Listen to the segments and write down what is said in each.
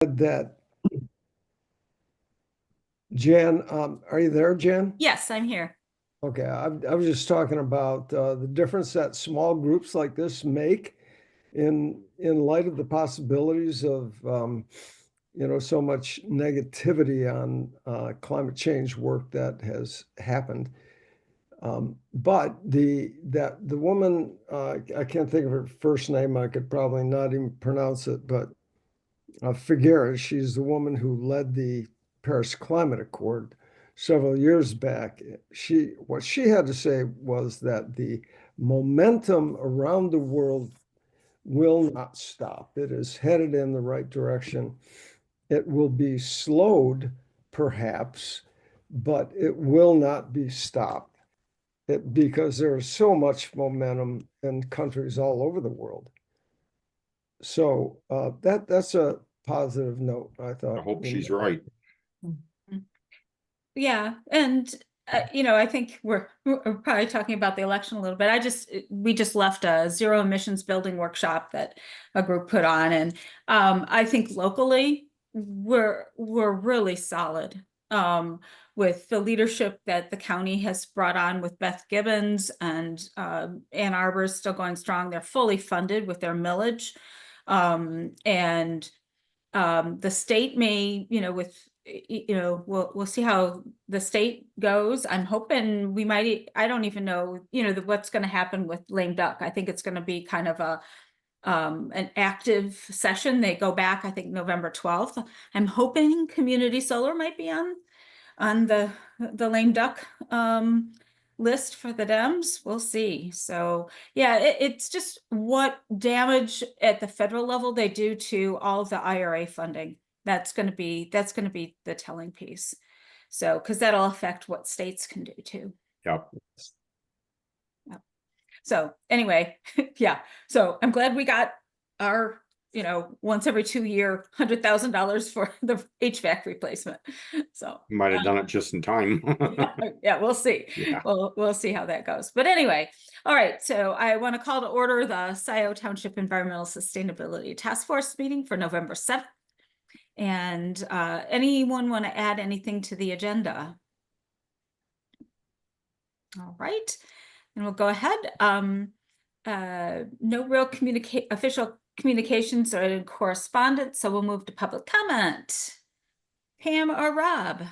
that Jan, are you there, Jan? Yes, I'm here. Okay, I was just talking about the difference that small groups like this make in light of the possibilities of so much negativity on climate change work that has happened. But the woman, I can't think of her first name. I could probably not even pronounce it, but Figueres, she's the woman who led the Paris Climate Accord several years back. What she had to say was that the momentum around the world will not stop. It is headed in the right direction. It will be slowed, perhaps, but it will not be stopped because there is so much momentum in countries all over the world. So that's a positive note, I I thought. hope she's right. Yeah, and I think we're probably talking about the election a little bit. We just left a zero emissions building workshop that a group put on, and I think locally we're really solid with the leadership that the county has brought on with Beth Gibbons, and Ann Arbor is still going strong. They're fully funded with their millage, and the state may, we'll see how the state goes. I'm hoping we might, I don't even know, what's going to happen with lame duck. I think it's going to be kind of an active session. They go back, I think, November 12th. I'm hoping community solar might be on the lame duck list for the Dems. We'll see. So yeah, it's just what damage at the federal level they do to all of the IRA funding. That's going to be the telling piece. So because that'll affect what states can do too. Yep. So anyway, yeah. So I'm glad we got our once every 2 year $100,000 for the HVAC replacement. So Might have done it just in time. yeah, we'll see. Yeah. We'll see how that goes. But anyway, all right. So I want to call to order the Scio Township Environmental Sustainability Task Force meeting for November 7th. And anyone want to add anything to the agenda? All right, and we'll go ahead. No real official communications or correspondence, so we'll move to public comment. Pam or Rob?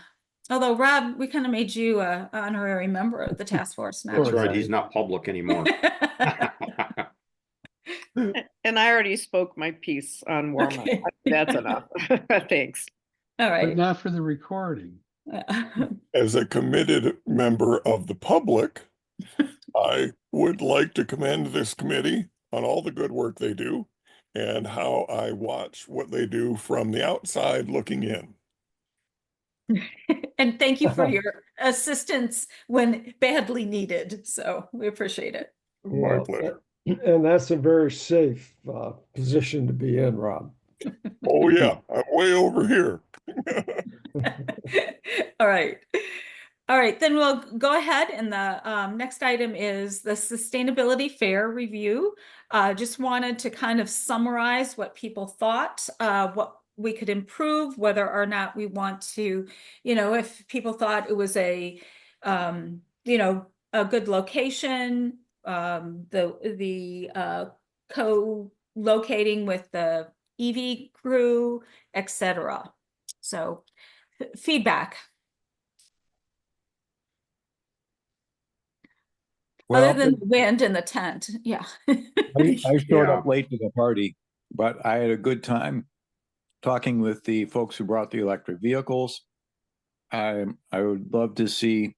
Although Rob, we kind of made you an honorary member of the task force now. That's right. He's not public anymore. And I already spoke my piece on warm up. Okay. That's enough. Thanks. All right. But not for the recording. As a committed member of the public, I would like to commend this committee on all the good work they do and how I watch what they do from the outside looking in. And thank you for your assistance when badly needed. So we appreciate it. My pleasure. And that's a very safe position to be in, Rob. Oh yeah, I'm way over here. All right. All right, then we'll go ahead, and the next item is the Sustainability Fair review. Just wanted to kind of summarize what people thought, what we could improve, whether or not we want to, if people thought it was a good location, co-locating with the EV crew, etc. So feedback. Well, other than the wind in the tent, yeah. I showed up late to the party, but I had a good time talking with the folks who brought the electric vehicles. I would love to see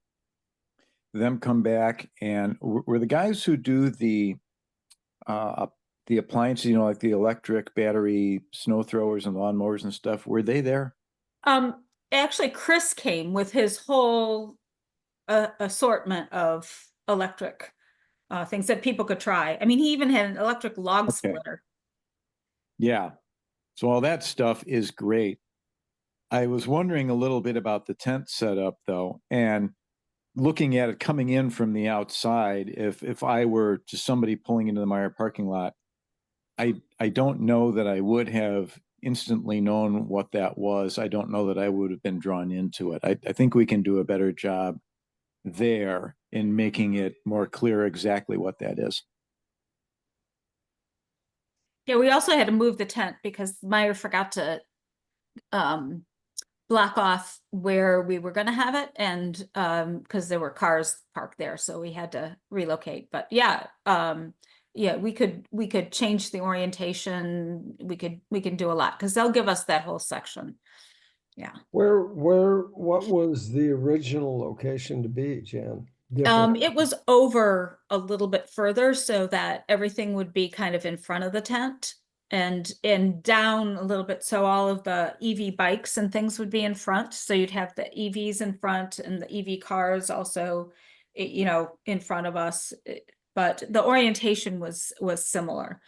them come back. And were the guys who do the appliances, like the electric battery snow throwers and lawnmowers and stuff, were they there? Actually, Chris came with his whole assortment of electric things that people could try. I mean, he even had an electric log splitter. Yeah. So all that stuff is great. I was wondering a little bit about the tent setup though, and looking at it coming in from the outside. If I were just somebody pulling into the Meyer parking lot, I don't know that I would have instantly known what that was, I don't know that I would have been drawn into it. I think we can do a better job there in making it more clear exactly what that is. Yeah, we also had to move the tent because Meyer forgot to block off where we were going to have it, and because there were cars parked there, so we had to relocate. But yeah, yeah, we could change the orientation. We can do a lot because they'll give us that whole section. Yeah. What was the original location to be, Jan? Different. It was over a little bit further so that everything would be kind of in front of the tent and down a little bit. So all of the EV bikes and things would be in front. So you'd have the EVs in front and the EV cars also, you know, in front of us. But the orientation was similar.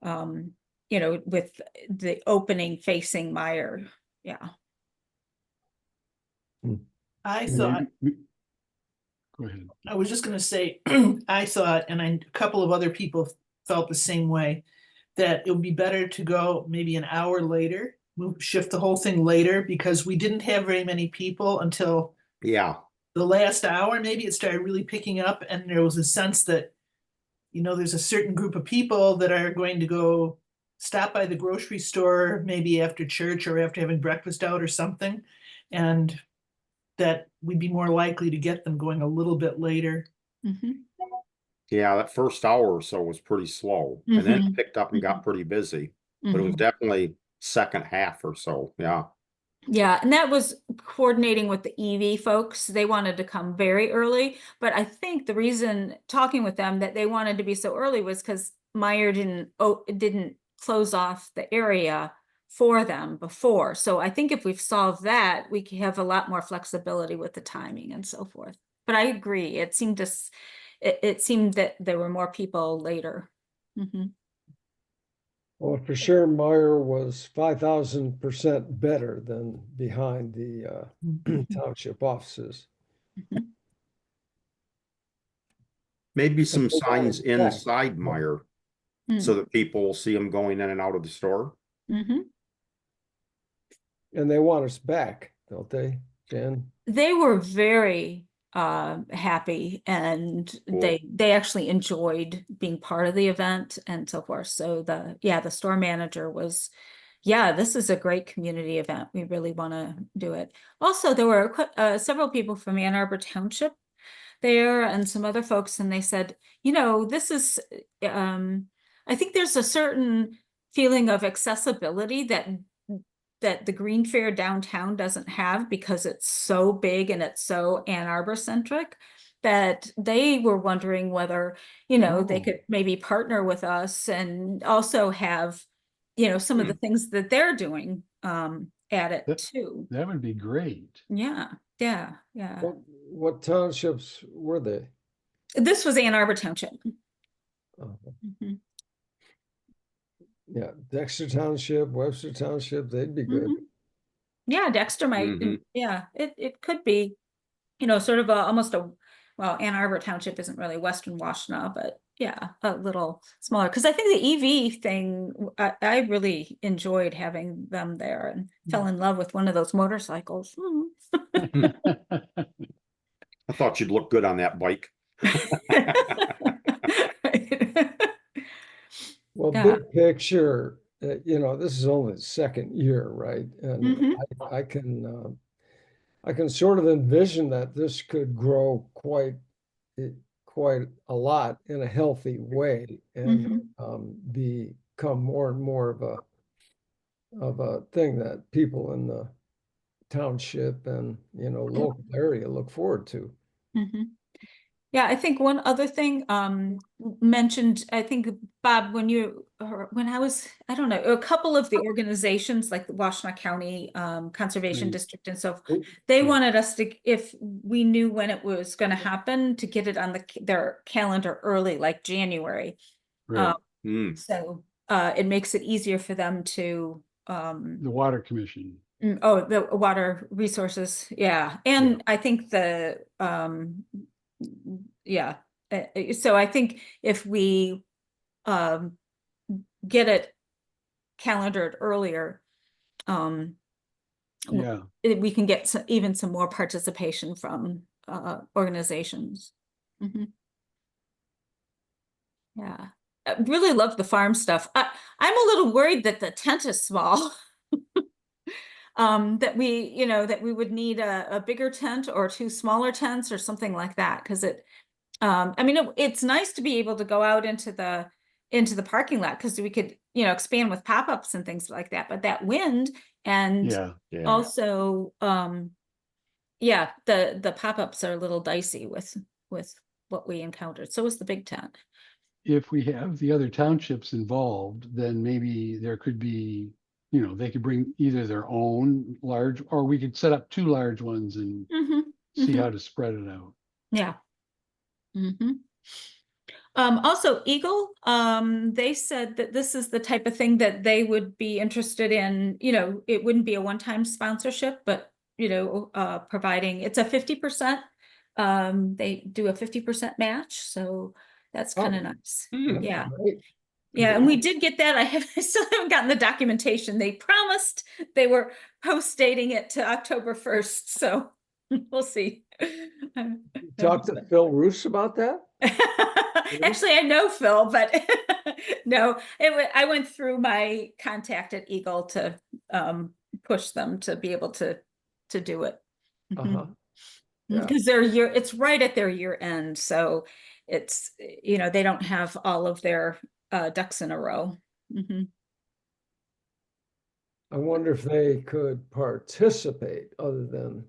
You know, with the opening facing Meyer. Yeah. I And thought, go ahead. I was just gonna say, I thought, and a couple of other people felt the same way, that it would be better to go maybe an hour later, shift the whole thing later, because we didn't have very many people until Yeah, the last hour. Maybe it started really picking up, and there was a sense that, you know, there's a certain group of people that are going to go stop by the grocery store, maybe after church or after having breakfast out or something. And that we'd be more likely to get them going a little bit later. Mhm. yeah, that first hour or so was pretty slow, and then it Mhm. picked up and got pretty busy, but it was Mhm. definitely second half or so, yeah. Yeah, and that was coordinating with the EV folks. They wanted to come very early, but I think the reason talking with them that they wanted to be so early was because Meyer didn't close off the area for them before. So I think if we've solved that, we can have a lot more flexibility with the timing and so forth. But I agree, it seemed it seemed that there were more people later. Mhm. Well, for sure, Meyer was 5,000% better than behind the township offices. Mhm. Maybe some And they want signs us back. inside Meyer, so that people will see them going in and out of the store. Mhm. And they want us back, don't they, Jan? They were very happy, and Cool. they actually enjoyed being part of the event and so forth. So the store manager was, yeah, this is a great community event. We really want to do it. Also, there were several people from Ann Arbor Township there and some other folks, and they said, you know, this is I think there's a certain feeling of accessibility that the Green Fair downtown doesn't have because it's so big and it's so Ann Arbor centric, that they were wondering whether, you know, they could maybe partner with us and also have, you know, some of the things that they're doing at it too. That would be great. Yeah, yeah, yeah. What townships were they? This was Ann Arbor Township. Mhm. Yeah, Dexter Township, Webster Township, they'd be good. Mhm. Yeah, Dexter might, Mhm. yeah, it could be, you know, sort of almost well, Ann Arbor Township isn't really Western Washtenaw, but yeah, a little smaller. Because I think the EV thing, I really enjoyed having them there and fell in love with one of those motorcycles. I thought you'd look good on that bike. Well, Yeah. big picture, you know, this is only the second year, right? And Mhm. I can sort of envision that this could grow quite a lot in a healthy way and become more and more of a thing that people in the township and, you know, local area look forward to. Mhm. Yeah, I think one other thing mentioned, I think Bob, when I was, I don't know, a couple of the organizations like the Washtenaw County Conservation Right. District and so Oh, they Right. wanted us to, if we knew when it was going to happen, to get it on their calendar early, like January. Right. Mm. So it makes it easier for them to The Water Commission. oh, the water resources, yeah. And I think yeah. So I think if we get it calendared earlier, Yeah, we can get even some more participation from organizations. Mhm. Yeah, I really love the farm stuff. I'm a little worried that the tent is small. That we would need a bigger tent or two smaller tents or something like that, because I mean, it's nice to be able to go out into the parking lot, because we could, expand with pop-ups and things like that, but that wind and yeah. Yeah. also, yeah, the pop-ups are a little dicey with what we encountered. So is the big tent. If we have the other townships involved, then maybe there could be, they could bring either their own large, or we could set up two large ones and see how to spread it out. Yeah. Also Eagle, they said that this is the type of thing that they would be interested in, it wouldn't be a one-time sponsorship, but, providing, it's a 50%. They do a 50% match, so that's kind of nice. Yeah. Great. Yeah, and we did get that. I still haven't gotten the documentation. They promised they were post-dating it to October 1st, so we'll see. Talk to Phil Roos about that? Actually, I know Phil, but no, I went through my contact at Eagle to push them to be able to do it. Uh-huh. Yeah. Because it's right at their year end, so it's, they don't have all of their ducks in a row. I wonder if they could participate other than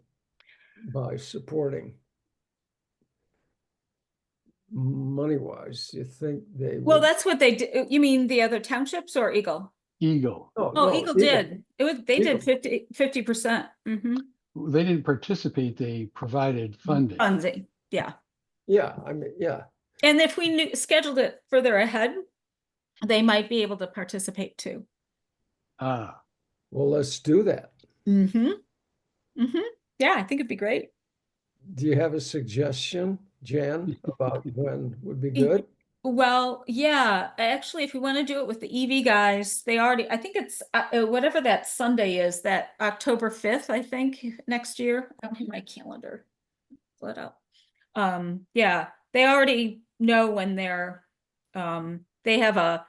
by supporting money-wise. You think they Well, would? that's what they did. You mean the other townships or Eagle? Eagle, Oh, no, Eagle did. They Eagle. did 50%. they didn't participate, they provided funding. Funding, yeah. Yeah, I mean, yeah. And if we scheduled it further ahead, they might be able to participate too. Ah, Well, let's do that. Yeah, I think it'd be great. Do you have a suggestion, Jan, about when would be good? Well, yeah, actually, if we want to do it with the EV guys, I think it's whatever that Sunday is, that October 5th, I think, next year. I don't have my calendar split up. Yeah, they already know when they have a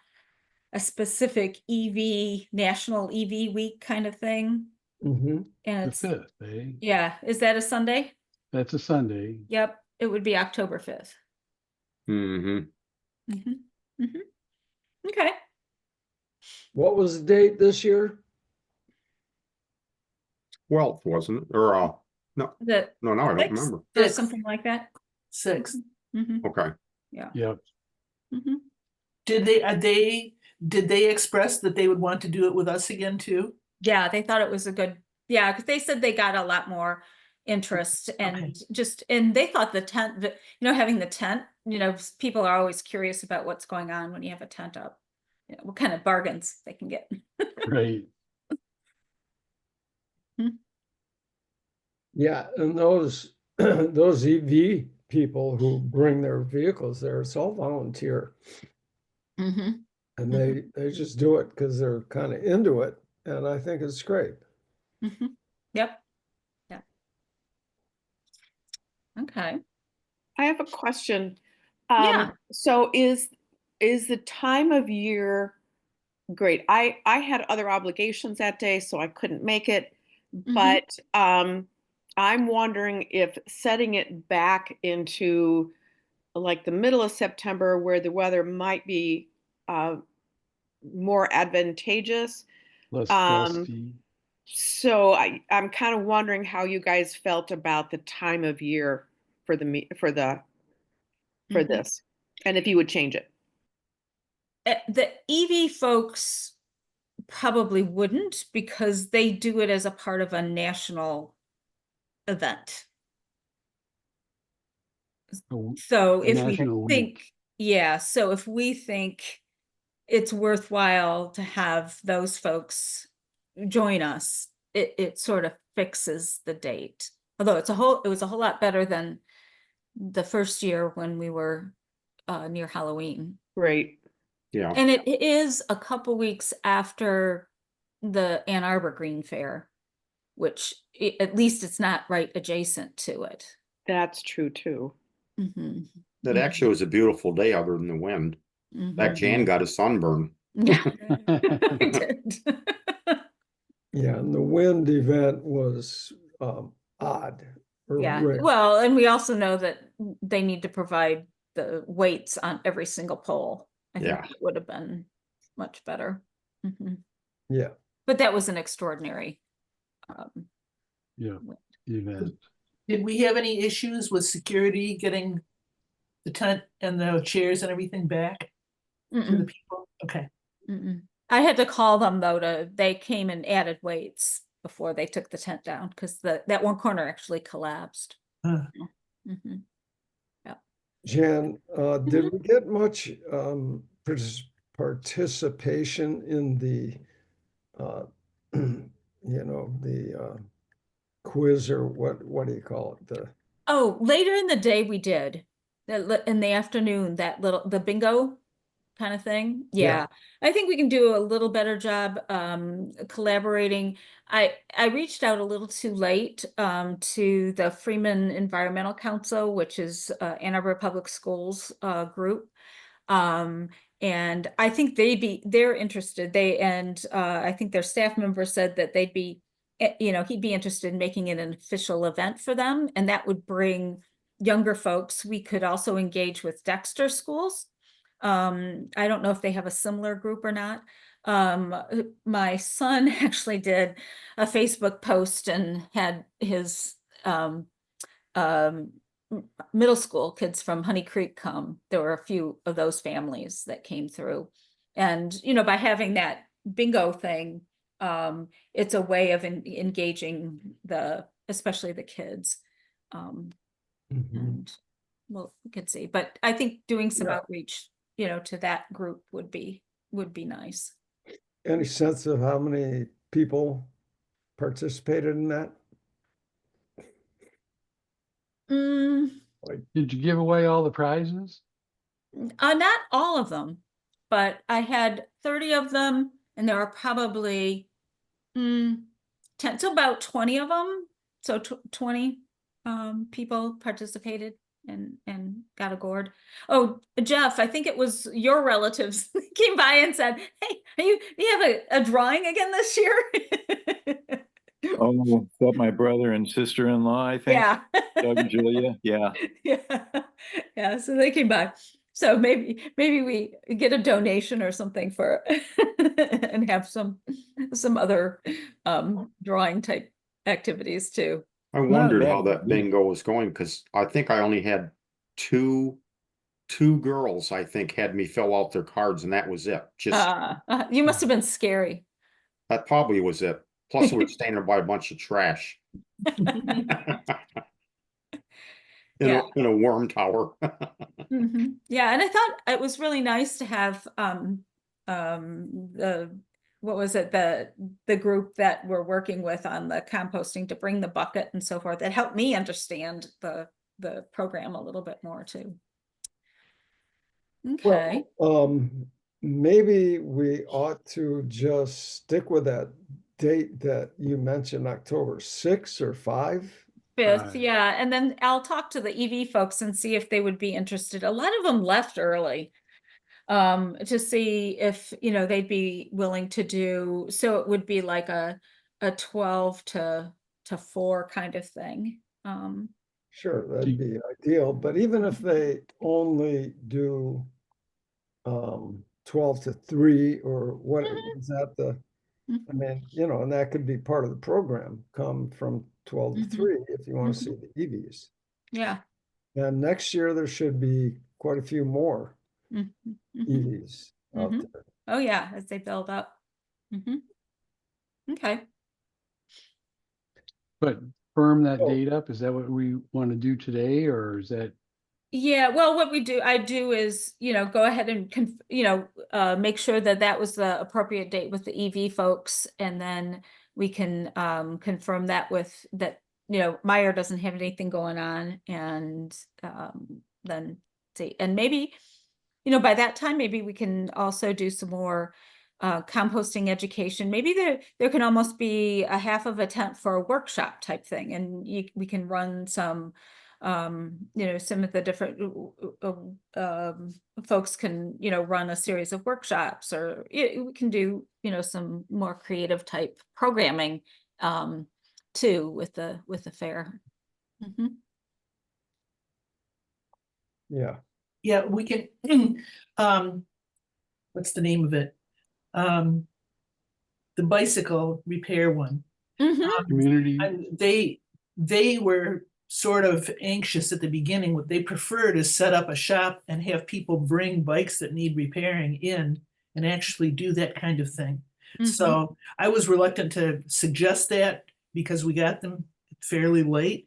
specific National EV Week kind of thing. Mm-hmm. And the it's, 5th, eh? yeah, is that a Sunday? That's a Sunday. Yep, it would be October 5th. Okay. What was the date this year? 12th, wasn't it? Or no, The no, I don't 6th? remember. Something like that. 6th. Okay. Yeah. Yep. Did they express that they would want to do it with us again too? Yeah, they thought it was a good, yeah, because they said they got a lot more interest and and they thought the tent, having the tent, people are always curious about what's going on when you have a tent up, what kind of bargains they can get. Right. Yeah, and those those EV people who bring their vehicles there, it's all volunteer. And they just do it because they're kind of into it. And I think it's great. Yep. Yeah. Okay. I have a question. Yeah. So is the time of year great? I had other obligations that day, so I couldn't make it. But I'm wondering if setting it back into like the middle of September, where the weather might be more advantageous. Less dusty. So I'm kind of wondering how you guys felt about the time of year for this, and if you would change it. The EV folks probably wouldn't, because they do it as a part of a national event. So if we national think, week. yeah, so if we think it's worthwhile to have those folks join us, it sort of fixes the date. Although it was a whole lot better than the first year when we were near Halloween. Right. Yeah. And it is a couple weeks after the Ann Arbor Green Fair, which at least it's not right adjacent to it. That's true too. Mhm. That actually was a beautiful day other than the wind. That Mhm. Jan got a sunburn. Yeah, I did. Yeah, and the wind event was odd or Yeah, rare. well, and we also know that they need to provide the weights on every single pole. I think Yeah. it would have been much better. Mhm. Yeah. But that was an extraordinary. Yeah, wind. event. Did we have any issues with security getting the tent and the chairs and everything back to the Mm-mm, people? Okay. mm-mm. I had to call them though they came and added weights before they took the tent down because that one corner actually collapsed. Uh, Mhm. Jan, did Mhm. we get much participation in the, the quiz, or what do you call it? Oh, later in the day we did. In the afternoon, the bingo kind of thing. Yeah. Yeah. I think we can do a little better job collaborating. I reached out a little too late to the Freeman Environmental Council, which is Ann Arbor Public Schools group. And I think they're interested. I think their staff member said that they'd be, he'd be interested in making it an official event for them, and that would bring younger folks. We could also engage with Dexter schools. I don't know if they have a similar group or not. My son actually did a Facebook post and had his um, middle school kids from Honey Creek come. There were a few of those families that came through. And, by having that bingo thing, it's a way of engaging especially the kids. Mhm. And well, we could see, but I think doing some Yeah. outreach, to that group would be nice. Any sense of how many people participated in that? Mm, Did you give away all the prizes? not all of them, but I had 30 of them, and there are probably 10, so about 20 of them. So 20 people participated and got a gourd. Oh, Jeff, I think it was your relatives that came by and said, "Hey, do you have a drawing again this year?" Oh, that my brother and sister-in-law, I think. Yeah. Doug and Julia, yeah. Yeah. Yeah, so they came by. So maybe we get a donation or something for and have some other drawing type activities too. I Not a wondered bad how that idea. bingo was going because I think I only had two girls, I think, had me fill out their cards, and that was it. Just You must have been scary. that probably was it. Plus, we were standing there by a bunch of trash Yeah. in a worm tower. Yeah, and I thought it was really nice to have what was it, the group that we're working with on the composting to bring the bucket and so forth. It helped me understand the program a little bit more too. Okay. Well, maybe we ought to just stick with that date that you mentioned, October 6 or 5. 5th, Right. yeah, and then I'll talk to the EV folks and see if they would be interested. A lot of them left early to see if they'd be willing to do, so it would be like a 12 to 4 kind of thing. Sure, that'd be ideal, but even if they only do 12 to 3 or what is that I mean, and that could be part of the program, come from 12 to 3 if you want to see the EVs. Yeah. And next year there should be quite a few more EVs out there. Oh yeah, as they build up. Okay. But firm that Oh. date up, is that what we want to do today, or is that? Yeah, well, what I do is, go ahead and, make sure that that was the appropriate date with the EV folks. And then we can confirm that with that, Meyer doesn't have anything going on. And then see, and maybe, by that time, maybe we can also do some more composting education. Maybe there can almost be a half of a tent for a workshop type thing, and we can run some, some of the different folks can, run a series of workshops, or we can do, some more creative type programming too with the fair. Mm-hmm. Yeah. Yeah, we can, what's the name of it? The bicycle repair one. Mm-hmm. Community. They were sort of anxious at the beginning. What they preferred is set up a shop and have people bring bikes that need repairing in and actually do that kind of thing. Mm-hmm. So I was reluctant to suggest that because we got them fairly late.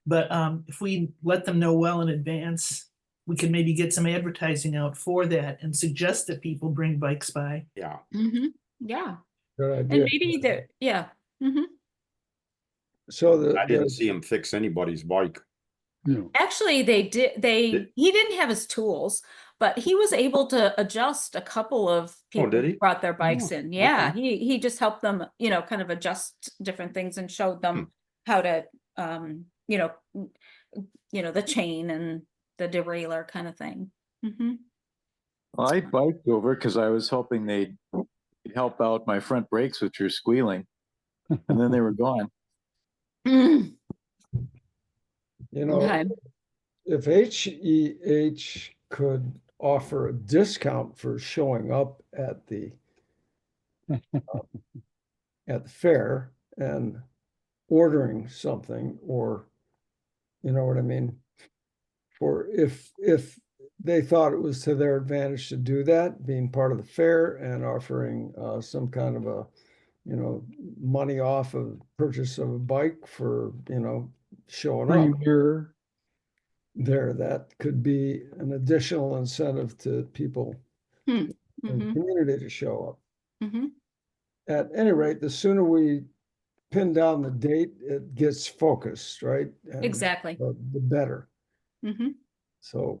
But if we let them know well in advance, we can maybe get some advertising out for that and suggest that people bring bikes by. Yeah. Mm-hmm. Yeah. Good And idea. maybe there, yeah. Mm-hmm. So I didn't see him fix anybody's bike. No. Actually, he didn't have his tools, but he was able to adjust a couple of people did he? who brought their bikes Oh, in. Yeah, okay. he just helped them, kind of adjust different things and showed them how to, the chain and the derailleur kind of thing. Mm-hmm. Well, I biked over because I was hoping they'd help out my front brakes, which are squealing, and then they were gone. Mm. if HEH could offer a discount for showing up at the fair and ordering something, or you know what I mean, for if they thought it was to their advantage to do that, being part of the fair and offering some kind of a, money off of purchase of a bike for, showing up Premier. there, that could be an additional incentive to people in the Mm-hmm. community to show up. Mm-hmm. At any rate, the sooner we pin down the date, it gets focused, right? And Exactly. the better. Mm-hmm. So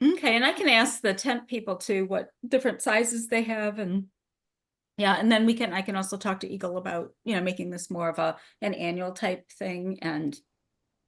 Okay, and I can ask the tent people too what different sizes they have, and yeah, and then I can also talk to Eagle about, making this more of an annual type thing, and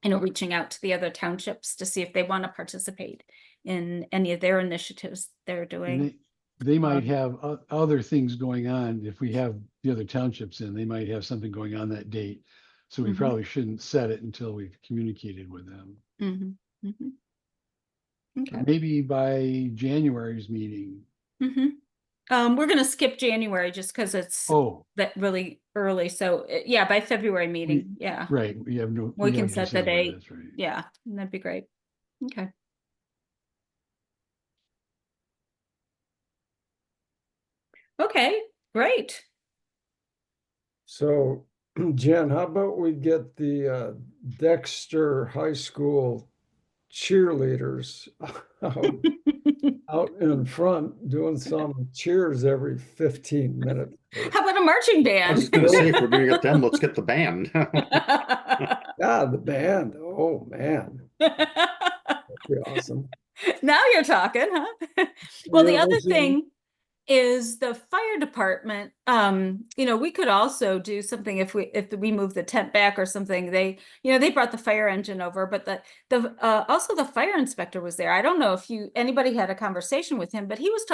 reaching out to the other townships to see if they want to participate in any of their initiatives they're doing. They might have other things going on. If we have the other townships in, they might have something going on that date. So we probably shouldn't set it until we've communicated with them. Mm-hmm. Mm-hmm. Okay. Maybe by January's meeting. Mm-hmm. We're gonna skip January just because it's that really early. So yeah, by February meeting. Yeah. Right. We can set the December, date. that's right. Yeah, that'd be great. Okay. Okay, great. So Jen, how about we get the Dexter High School cheerleaders out in front doing some cheers every 15 minutes. How about a marching I band? was gonna say, if we're gonna get them, let's get the band. Yeah, the band. Oh man, that'd be awesome. Now you're talking, huh? Well, the other thing is the fire department. We could also do something if we move the tent back or something. They brought the fire engine over, but also the fire inspector was there. I don't know if anybody had a conversation with him, but he was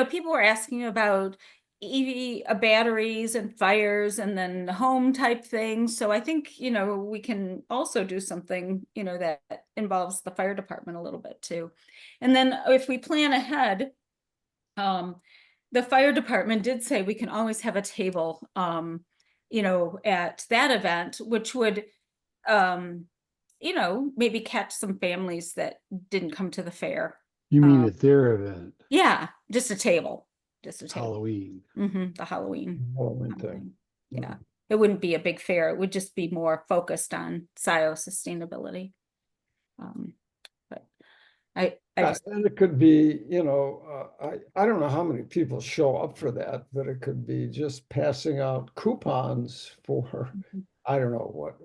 people were asking about EV batteries and fires and then home type things. So I think, we can also do something, that involves the fire department a little bit too. And then if we plan ahead, the fire department did say we can always have a table, at that event, which would, maybe catch some families that didn't come to the fair. You mean at their event? Yeah, just a table. Halloween. The Halloween thing. Yeah, it wouldn't be a big fair. It would just be more focused on Scio sustainability. But and it could be, I don't know how many people show up for that, but it could be just passing out coupons for, I don't know what,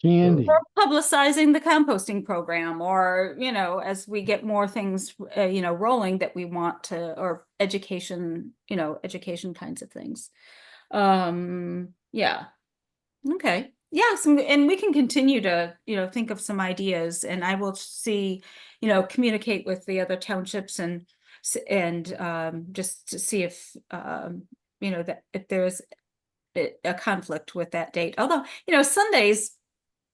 Candy. or publicizing the composting program, or, you know, as we get more things, you know, rolling that we want to, or education, you know, education kinds of things. Yeah. Okay. Yes, and we can continue to, you know, think of some ideas, and I will see, you know, communicate with the other townships and just to see if you know, that if there's a conflict with that date. Although, you know, Sundays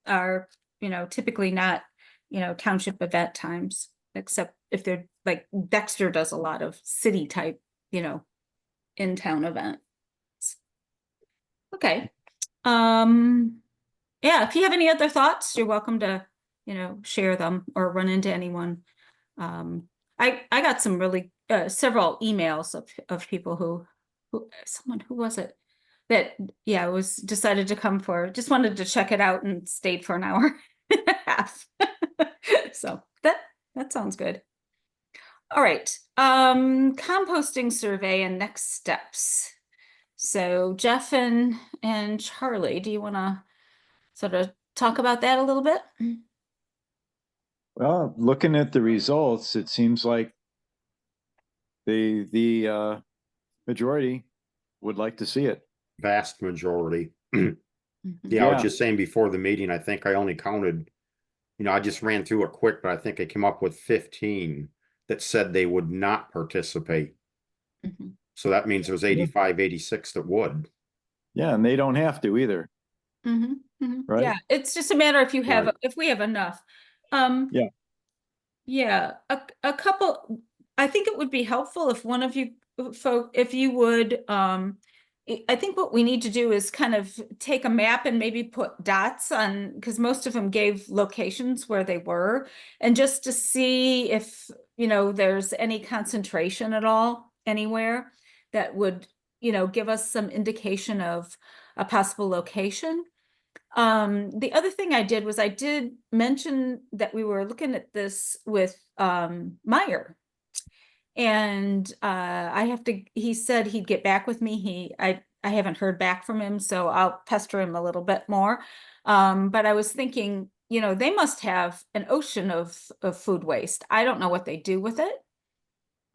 are, you know, typically not, you know, township event times, except if they're like Dexter does a lot of city type, you know, in-town events. Okay. Yeah, if you have any other thoughts, you're welcome to, you know, share them or run into anyone. I got some really several emails of people who someone, who was it, that, yeah, was decided to come for, just wanted to check it out and stayed for an hour and a half. So that sounds good. All right, composting survey and next steps. So Jeff and Charlie, do you want to sort of talk about that a little bit? Well, looking at the results, it seems like the majority would like to see it. Vast majority. Mhm. Yeah, I was Yeah. just saying before the meeting, I think I only counted, you know, I just ran through it quick, but I think I came up with 15 that said they would not participate. Mhm. So that means there's 85, 86 that would. Yeah, and they don't have to either. Mhm. Mhm. Right. Yeah, it's just a matter if you have, Right. if we have enough. Yeah. Yeah, a couple, I think it would be helpful if one of you if you would, I think what we need to do is kind of take a map and maybe put dots on, because most of them gave locations where they were, and just to see if, you know, there's any concentration at all anywhere that would, you know, give us some indication of a possible location. The other thing I did was I did mention that we were looking at this with Meyer. And I have to, he said he'd get back with me. I haven't heard back from him, so I'll pester him a little bit more. But I was thinking, you know, they must have an ocean of food waste. I don't know what they do with it.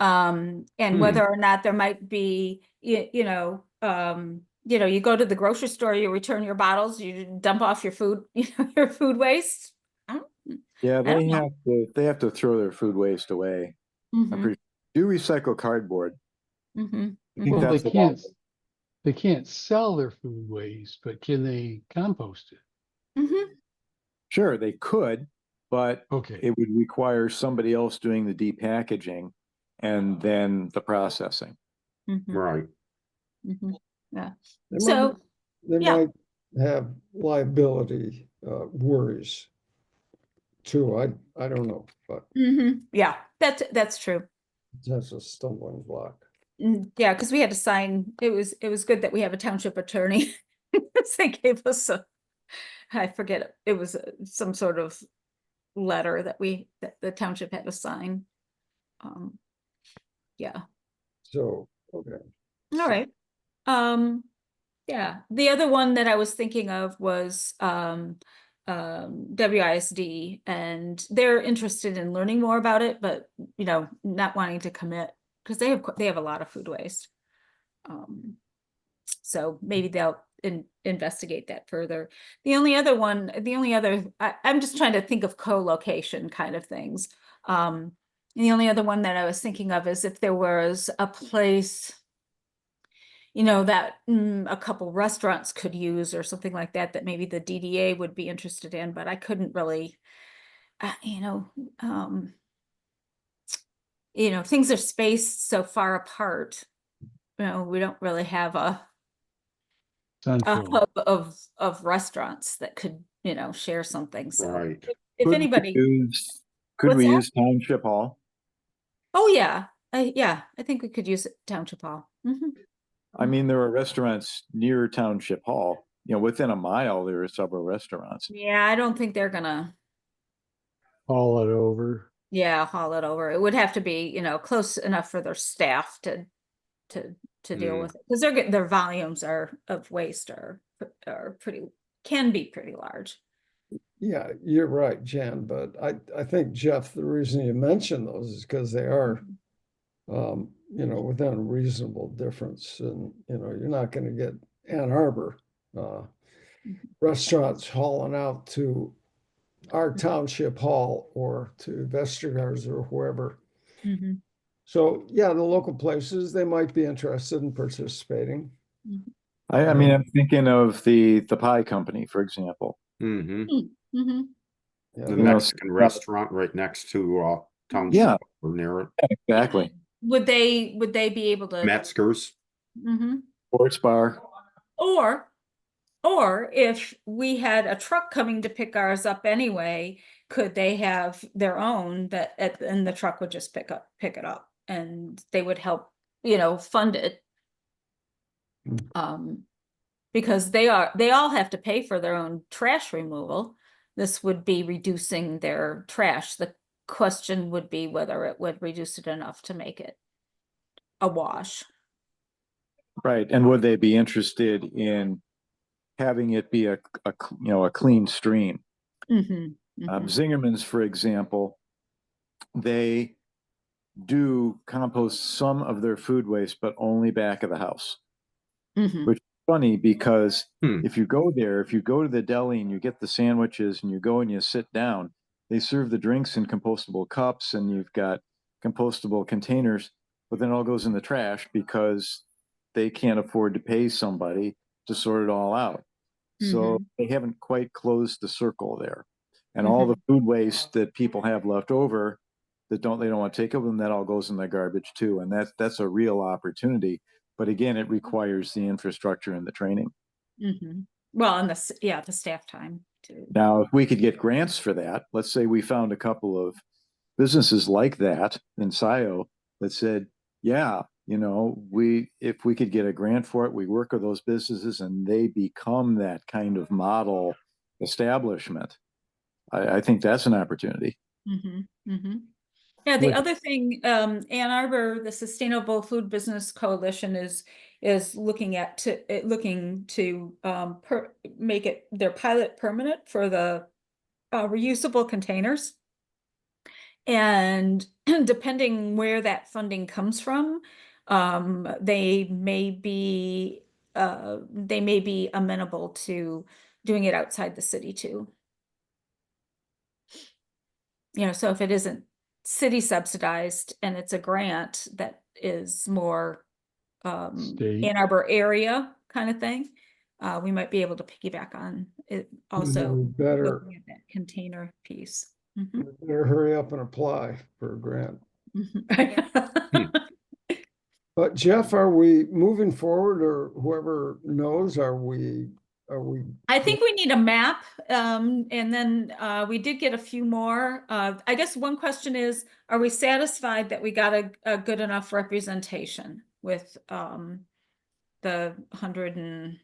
And whether or not there might be, you know, you go to the grocery store, you return your bottles, you dump off your food, you know, your food waste. Yeah, I don't know. they have to throw their food waste away. Mhm, Do recycle cardboard. mhm, I think Well, mhm. they that's about can't, they can't sell their food waste, but can they compost it? Mhm. Sure, they could, but Okay. it would require somebody else doing the depackaging and then the processing. Mhm, Right. mhm. Yeah. They So, might, they yeah. might have liability worries too. I don't know, but Yeah, that's true. that's a stumbling block. Yeah, because we had to sign, it was good that we have a township attorney. They gave us I forget, it was some sort of letter that that the township had to sign. Yeah, So, okay. all right. Yeah, the other one that I was thinking of was WISD, and they're interested in learning more about it, but, you know, not wanting to commit because they have a lot of food waste. So maybe they'll investigate that further. I'm just trying to think of co-location kind of things. The only other one that I was thinking of is if there was a place, you know, that a couple restaurants could use or something like that, that maybe the DDA would be interested in, but I couldn't really, you know, things are spaced so far apart. You know, we don't really have a Central. hub of restaurants that could, you know, share something. So Right. if Could we anybody, could what's we that? use Township Hall? Oh yeah, I think we could use Township Hall. Mhm. I mean, there are restaurants near Township Hall. You know, within a mile, there are several restaurants. Yeah, I don't think they're gonna, Haul it over. yeah, haul it over. It would have to be, you know, close enough for their staff to deal with it, because their volumes are of waste are pretty, can be pretty large. Yeah, you're right, Jan, but I think, Jeff, the reason you mention those is because they are, within a reasonable difference. And, you're not going to get Ann Arbor restaurants hauling out to our township hall or to Vestergaard's or whoever. Mm-hmm. So, yeah, the local places, they might be interested in participating. I mean, I'm thinking of the pie company, for example. Mm-hmm. Mm-hmm. Yeah, The You know, Mexican restaurant right next to Yeah. township or near it. exactly. Would they be able to? Metzger's. Mhm. Sports bar. Or if we had a truck coming to pick ours up anyway, could they have their own and the truck would just pick it up and they would help, fund it. Because they all have to pay for their own trash removal. This would be reducing their trash. The question would be whether it would reduce it enough to make it a wash. Right. And would they be interested in having it be a clean stream? Zingerman's, for example, they do compost some of their food waste, but only back of the house. Which is funny because if you go to the deli and you get the sandwiches and you go and you sit down, they serve the drinks in compostable cups and you've got compostable containers, but then it all goes in the trash because they can't afford to pay somebody to sort it all out. So they haven't quite closed the circle there. And all the food waste that people have left over they don't want to take of them, that all goes in the garbage too. And that's a real opportunity. But again, it requires the infrastructure and the training. Well, and the staff time too. Now, if we could get grants for that, let's say we found a couple of businesses like that in Scio that said, yeah, if we could get a grant for it, we work with those businesses and they become that kind of model establishment. I think that's an opportunity. Yeah, the other thing, Ann Arbor, the Sustainable Food Business Coalition is looking to make their pilot permanent for the reusable containers. And depending where that funding comes from, they may be amenable to doing it outside the city too. So if it isn't city subsidized and it's a grant that is more State. Ann Arbor area kind of thing, we might be able to piggyback on it also. Better looking at that container piece. better hurry up and apply for a grant. But Jeff, are we moving forward, or whoever knows, are we? I think we need a map, and then we did get a few more. I guess one question is, are we satisfied that we got a good enough representation with the 100 and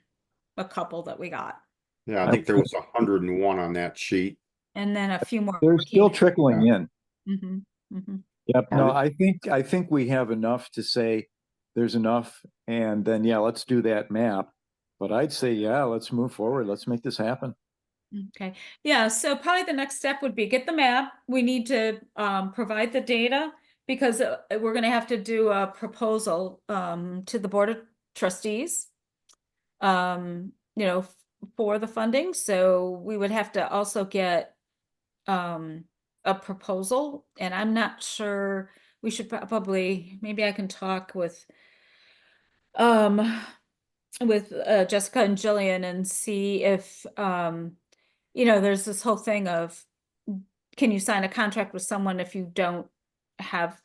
a couple that we got? Yeah, I think there was 101 on that sheet. And then a few more. They're still trickling in. Yep. No, I think we have enough to say there's enough, and then let's do that map. But I'd say, let's move forward. Let's make this happen. Okay. Yeah. So probably the next step would be get the map. We need to provide the data because we're going to have to do a proposal to the Board of Trustees, for the funding. So we would have to also get a proposal, and I'm not sure. We should probably, maybe I can talk with Jessica and Jillian and see if there's this whole thing of, can you sign a contract with someone if you don't have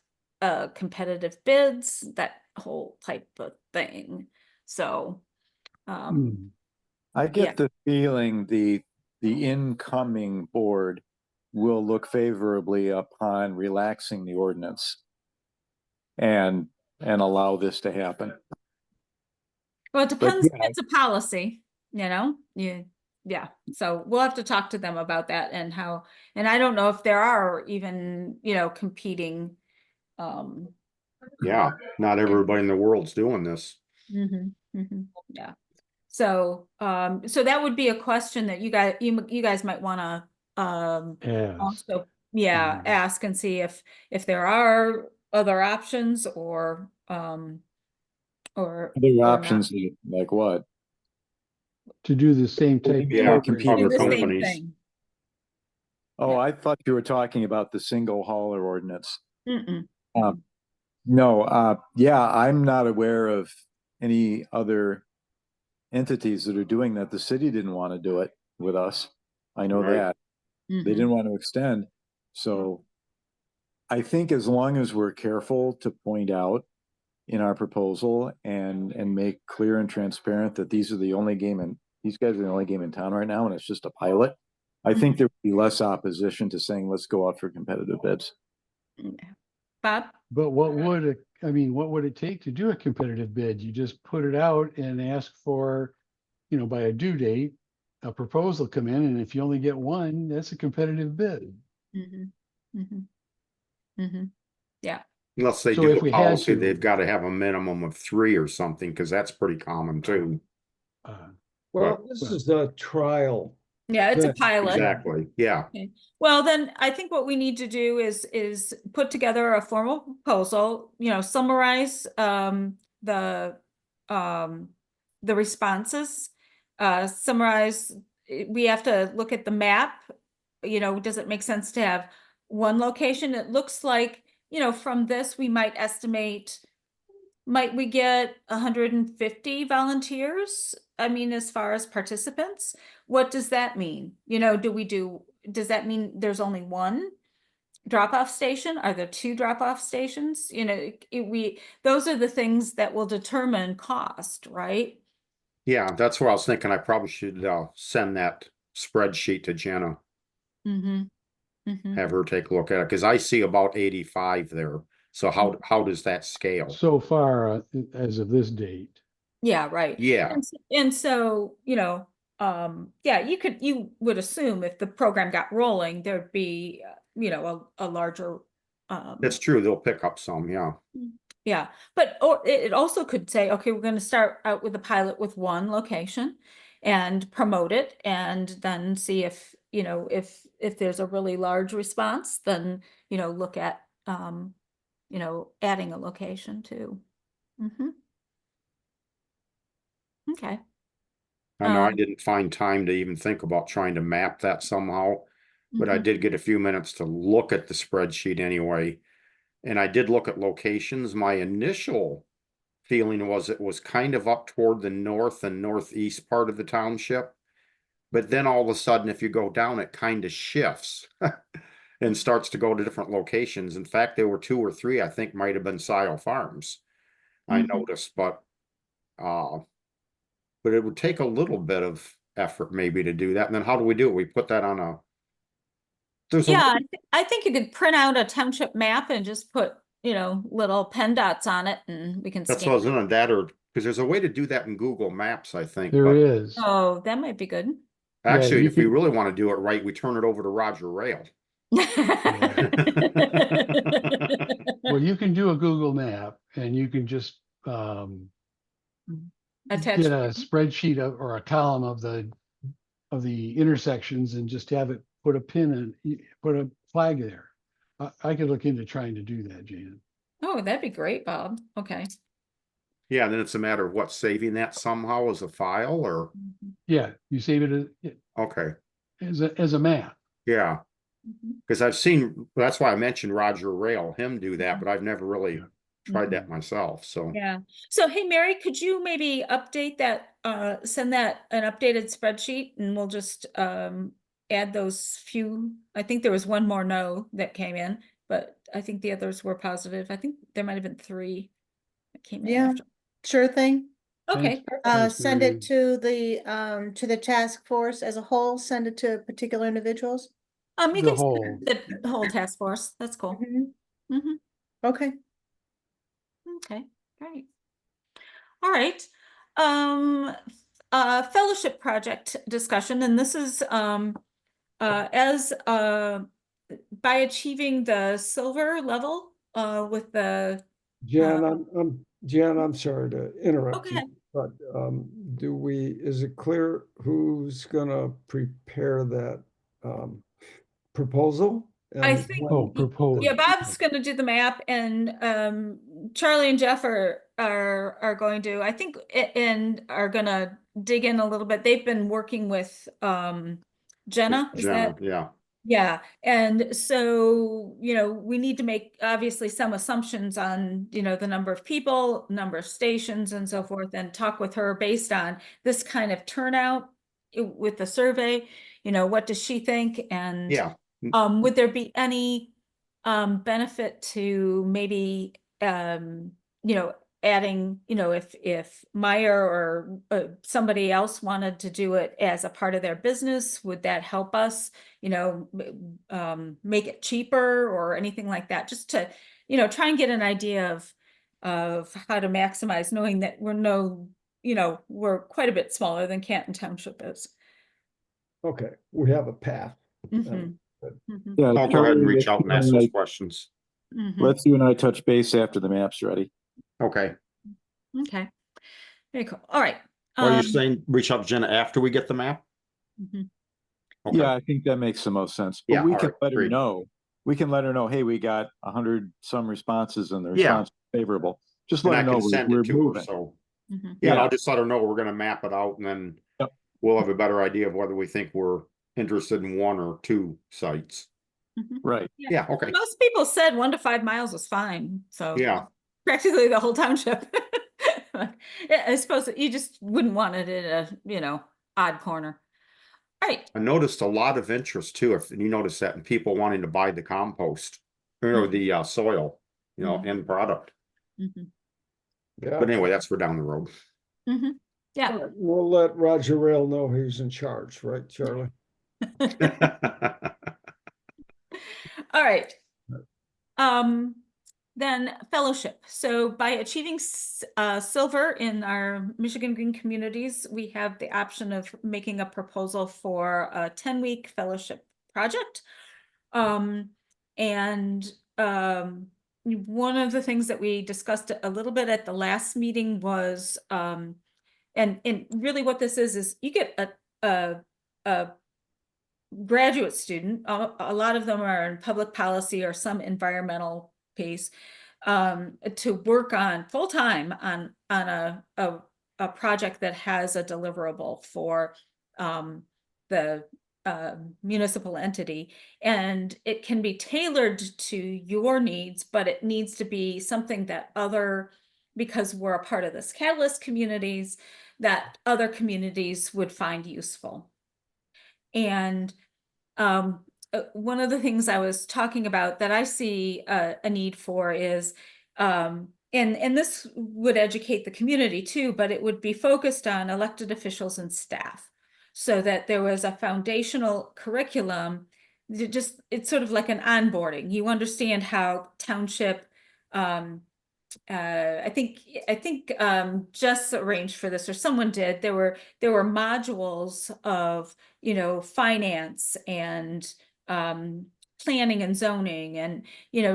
competitive bids, that whole type of thing. So I get the feeling the incoming board will look favorably upon relaxing the ordinance and allow this to happen. Well, it depends if it's a policy, yeah. So we'll have to talk to them about that and how, and I don't know if there are even, competing. Yeah, not everybody in the world's doing this. Yeah. So, so that would be a question that you guys might want to, Ask. also, yeah, Mhm. ask and see if there are other options or Other or not. options like what? To do the same type of Yeah, program. compete Do with the same companies. thing. Oh, Yeah. I thought you were talking about the single hauler ordinance. Mm-mm. No, yeah, I'm not aware of any other entities that are doing that. The city didn't want to do it with us. I know Right. that. They Mhm. didn't want to extend. So I think as long as we're careful to point out in our proposal and make clear and transparent that these guys are the only game in town right now, and it's just a pilot, I think there would be less opposition to saying, let's go out for competitive bids. Bob? But what would it take to do a competitive bid? You just put it out and ask for, by a due date, a proposal come in, and if you only get one, that's a competitive bid. Mm-hmm. Mm-hmm. Mm-hmm. Yeah. Unless they So do if a we had policy, to- they've got to have a minimum of 3 or something, because that's pretty common too. Well, this well, is a trial. Yeah, it's a thing. pilot. Exactly, yeah. Okay. Well, then I think what we need to do is put together a formal proposal, summarize the responses, summarize, we have to look at the map, does it make sense to have one location? It looks like, from this, we might estimate, might we get 150 volunteers? I mean, as far as participants, what does that mean? Does that mean there's only one drop-off station? Are there 2 drop-off stations? Those are the things that will determine cost, right? Yeah, that's what I was thinking. I probably should send that spreadsheet to Jenna, Mm-hmm. Mm-hmm. have her take a look at it, because I see about 85 there. So how does that scale? so far, as of this date. Yeah, right. Yeah, And so, yeah, you would assume if the program got rolling, there'd be, a larger, that's true. They'll pick up some, yeah. yeah, but or it also could say, okay, we're going to start out with a pilot with one location and promote it, and then see if there's a really large response, then look at adding a location too. Okay. I know I Um, didn't find time to even think about trying to map that somehow, but I mhm. did get a few minutes to look at the spreadsheet anyway. And I did look at locations. My initial feeling was it was kind of up toward the north and northeast part of the township. But then all of a sudden, if you go down, it kind of shifts and starts to go to different locations. In fact, there were 2 or 3, I think might have been Scio Farms, I noticed, but it would take a little bit of effort maybe to do that. And then how do we do it? We put that on there's a, Yeah, I think you could print out a township map and just put, little pen dots on it, and we can that's scan what I was it. in that, or because there's a way to do that in Google Maps, I think. There But is. Oh, that might be good. actually, you if we could- really want to do it right, we turn it over to Roger Rail. Well, you can do a Google map, and you can just Attach. get a spreadsheet or a column of the intersections, and just have it put a flag there. I could look into trying to do that, Jan. Oh, that'd be great, Bob. Okay. Yeah, then it's a matter of what, saving that somehow as a file or, Yeah, you save it okay, as a map. yeah. Mhm. Because I've seen, that's why I mentioned Roger Rail, him do that, but I've never really Yeah. tried that myself, so. Yeah. So, hey, Mary, could you maybe update that, send that an updated spreadsheet, and we'll just add those few. I think there was one more no that came in, but I think the others were positive. I think there might have been 3 that came in Yeah, after. sure thing. Okay. Thanks, Send Mary. it to the task force as a whole, send it to particular individuals. You The can whole. send the whole task force. That's cool. Mhm. Mm-hmm. Okay. Okay, great. All right. Fellowship project discussion, and this is as by achieving the silver level with the Jan, I'm sorry to interrupt Okay. you, but is it clear who's gonna prepare that proposal? I And think, Oh, when- propose. yeah, Bob's gonna do the map, and Charlie and Jeff are going to, I think, and are gonna dig in a little bit. They've been working with Jenna, is Jenna, that? yeah. Yeah, and so, we need to make obviously some assumptions on, the number of people, number of stations and so forth, and talk with her based on this kind of turnout with the survey. What does she think? And Yeah. would there be any benefit to maybe adding, if Meyer or somebody else wanted to do it as a part of their business, would that help us, make it cheaper or anything like that? Just to, try and get an idea of how to maximize, knowing that we're quite a bit smaller than Canton Township is. Okay, we have a path. Mhm. Good. Mhm. Yeah, I'll go ahead and Charlie, reach out and ask those questions. Mhm. let's you and I touch base after the map's ready. Okay. Okay, very cool. All right. Are you saying reach out to Jenna after we get the map? Mhm. Okay. Yeah, I think that makes the most sense. But Yeah, we all can right, let her great. know. We can let her know, hey, we got 100 some responses and the Yeah. response is favorable. Just And let I her know can send we're it to her, moving. so. Mhm. Yeah, and Yeah. I'll just let her know we're gonna map it out and then Yep. we'll have a better idea of whether we think we're interested in one or two sites. Mhm. Right. Yeah, okay. Most people said 1 to 5 miles was fine, so Yeah, practically the whole township. Yeah, I suppose that you just wouldn't want it in a, odd corner. All right. I noticed a lot of interest too, if you notice that in people wanting to buy the compost or Mhm. the soil, Mhm. end product. Mhm. Yeah. But anyway, that's for down the road. Mhm. Yeah. All right, we'll let Roger Rail know he's in charge, right, Charlie? All right. Then fellowship. So by achieving silver in our Michigan Green Communities, we have the option of making a proposal for a 10-week fellowship project. And one of the things that we discussed a little bit at the last meeting was, and really what this is you get a graduate student, a lot of them are in public policy or some environmental piece, to work on full-time on a project that has a deliverable for the municipal entity, and it can be tailored to your needs, but it needs to be something that because we're a part of this Catalyst communities, that other communities would find useful. And one of the things I was talking about that I see a need for is, and this would educate the community too, but it would be focused on elected officials and staff, so that there was a foundational curriculum. It's sort of like an onboarding. You understand how township, I think Jess arranged for this, or someone did. There were modules of, finance and planning and zoning, and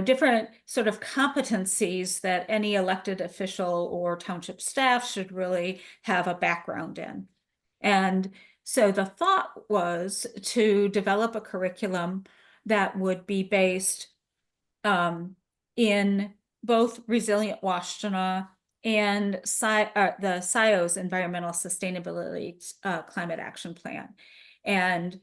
different sort of competencies that any elected official or township staff should really have a background in. And so the thought was to develop a curriculum that would be based in both Resilient Washtenaw and the Scio's Environmental Sustainability Climate Action Plan. And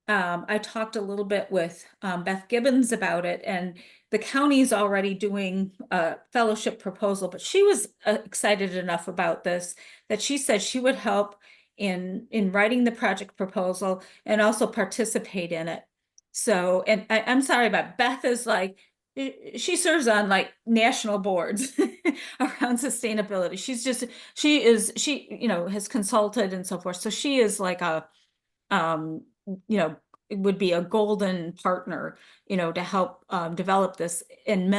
I talked a little bit with Beth Gibbons about it, and the county's already doing a fellowship proposal, but she was excited enough about this that she said she would help in writing the project proposal and also participate in it. So, and I'm sorry, but Beth is like, she serves on like national boards around sustainability. She has consulted and so forth. So she is like it would be a golden partner, to help develop this and